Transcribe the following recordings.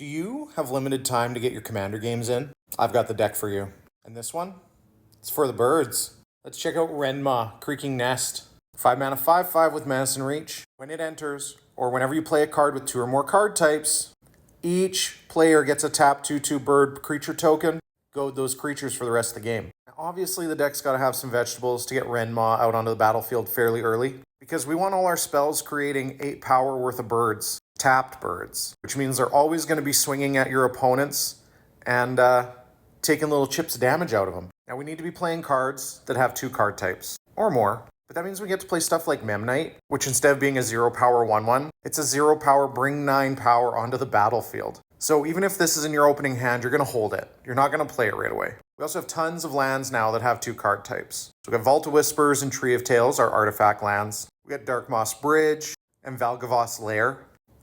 Do you have limited time to get your commander games in? I've got the deck for you. And this one? It's for the birds. Let's check out Rendmaw, Creaking Nest. 5 mana 5/5 with Medicine Reach. When it enters, or whenever you play a card with 2 or more card types, each player gets a tap 2/2 bird creature token. Goad those creatures for the rest of the game. Now, obviously, the deck's got to have some vegetables to get Rendmaw out onto the battlefield fairly early, because we want all our spells creating 8 power worth of birds. Tapped birds, which means they're always going to be swinging at your opponents and taking little chips of damage out of them. Now we need to be playing cards that have 2 card types or more, but that means we get to play stuff like Memnite, which instead of being a 0 power 1/1, it's a 0 power bring 9 power onto the battlefield. So even if this is in your opening hand, you're going to hold it. You're not going to play it right away. We also have tons of lands now that have 2 card types. So we got Vault of Whispers and Tree of Tales, our artifact lands. We got Dark Moss Bridge and Valgavoth's Lair.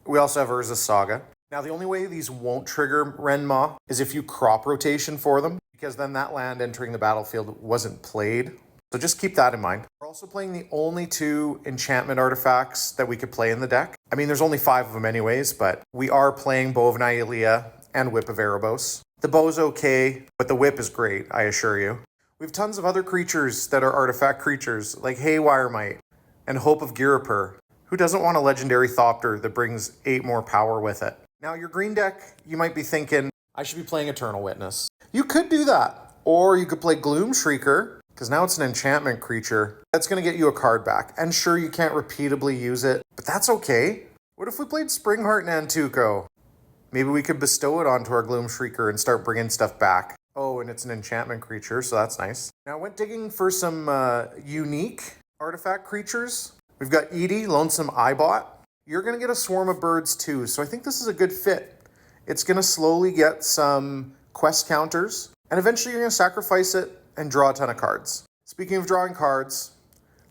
We also have Urza's Saga. Now, the only way these won't trigger Rendmaw is if you crop rotation for them, because then that land entering the battlefield wasn't played. So just keep that in mind. We're also playing the only 2 enchantment artifacts that we could play in the deck. I mean, there's only 5 of them anyways, but we are playing Bow of Nylea and Whip of Erebos. The bow's okay, but the whip is great, I assure you. We have tons of other creatures that are artifact creatures, like Haywire Might and Hope of Girapur. Who doesn't want a legendary Thopter that brings 8 more power with it? Now, your green deck, you might be thinking, I should be playing Eternal Witness. You could do that. Or you could play Gloom Shrieker, because now it's an enchantment creature. That's going to get you a card back. And sure, you can't repeatably use it, but that's okay. What if we played Springheart Nantuko? Maybe we could bestow it onto our Gloom Shrieker and start bringing stuff back. Oh, and it's an enchantment creature, so that's nice. Now, I went digging for some unique artifact creatures. We've got Edie, Lonesome Eyebot. You're going to get a swarm of birds too, so I think this is a good fit. It's going to slowly get some quest counters, and eventually you're going to sacrifice it and draw a ton of cards. Speaking of drawing cards,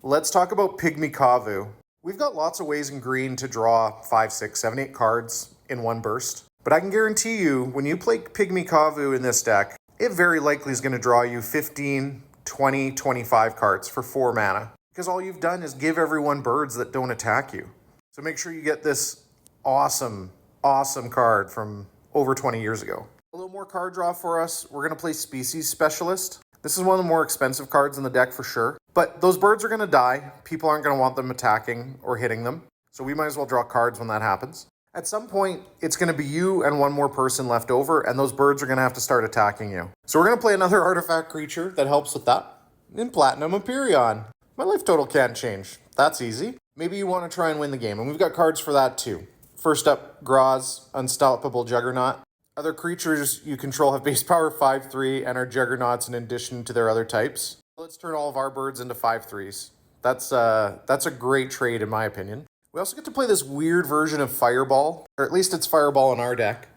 let's talk about Pygmy Kavu. We've got lots of ways in green to draw 5, 6, 7, 8 cards in one burst, but I can guarantee you, when you play Pygmy Kavu in this deck, it very likely is going to draw you 15, 20, 25 cards for 4 mana. Because all you've done is give everyone birds that don't attack you. So make sure you get this awesome, awesome card from over 20 years ago. A little more card draw for us. We're going to play Species Specialist. This is one of the more expensive cards in the deck for sure. But those birds are going to die. People aren't going to want them attacking or hitting them. So we might as well draw cards when that happens. At some point, it's going to be you and one more person left over, and those birds are going to have to start attacking you. So we're going to play another artifact creature that helps with that. In Platinum Empyrean. My life total can't change. That's easy. Maybe you want to try and win the game, and we've got cards for that too. First up, Graz, Unstoppable Juggernaut. Other creatures you control have base power 5/3 and are juggernauts in addition to their other types. Let's turn all of our birds into 5/3s. That's a great trade in my opinion. We also get to play this weird version of Fireball, or at least it's Fireball in our deck,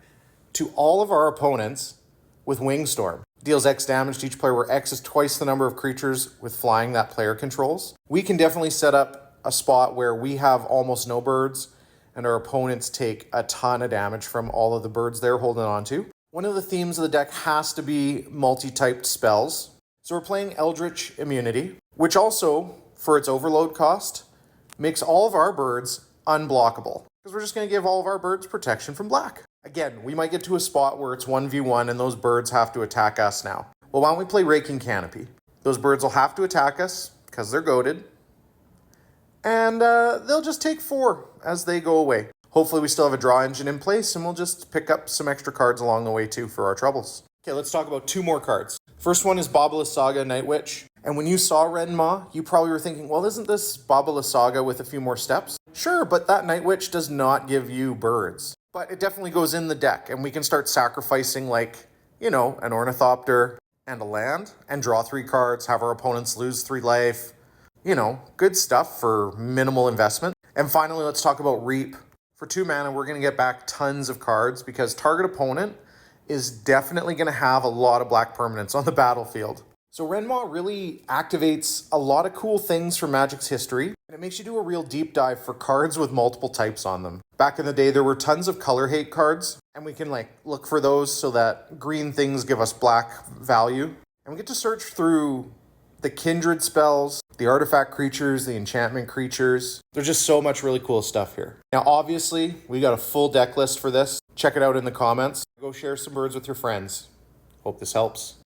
to all of our opponents with Wingstorm. Deals X damage to each player, where X is twice the number of creatures with flying that player controls. We can definitely set up a spot where we have almost no birds and our opponents take a ton of damage from all of the birds they're holding on to. One of the themes of the deck has to be multi-typed spells. So we're playing Eldritch Immunity, which also, for its overload cost, makes all of our birds unblockable. Because we're just going to give all of our birds protection from black. Again, we might get to a spot where it's 1v1 and those birds have to attack us now. Well, why don't we play Raking Canopy? Those birds will have to attack us because they're goaded. And they'll just take 4 as they go away. Hopefully we still have a draw engine in place and we'll just pick up some extra cards along the way too for our troubles. Okay, let's talk about 2 more cards. First one is Bobula Saga Night Witch. And when you saw Rendmaw, you probably were thinking, well, isn't this Bobula Saga with a few more steps? Sure, but that Night Witch does not give you birds. But it definitely goes in the deck, and we can start sacrificing, like, you know, an Ornithopter and a land, and draw 3 cards, have our opponents lose 3 life. You know, good stuff for minimal investment. And finally, let's talk about Reap. For 2 mana, we're going to get back tons of cards, because target opponent is definitely going to have a lot of black permanents on the battlefield. So Rendmaw really activates a lot of cool things from Magic's history, and it makes you do a real deep dive for cards with multiple types on them. Back in the day, there were tons of color hate cards, and we can look for those so that green things give us black value. And we get to search through the kindred spells, the artifact creatures, the enchantment creatures. There's just so much really cool stuff here. Now, obviously, we got a full deck list for this. check it out in the comments. Go share some birds with your friends. Hope this helps.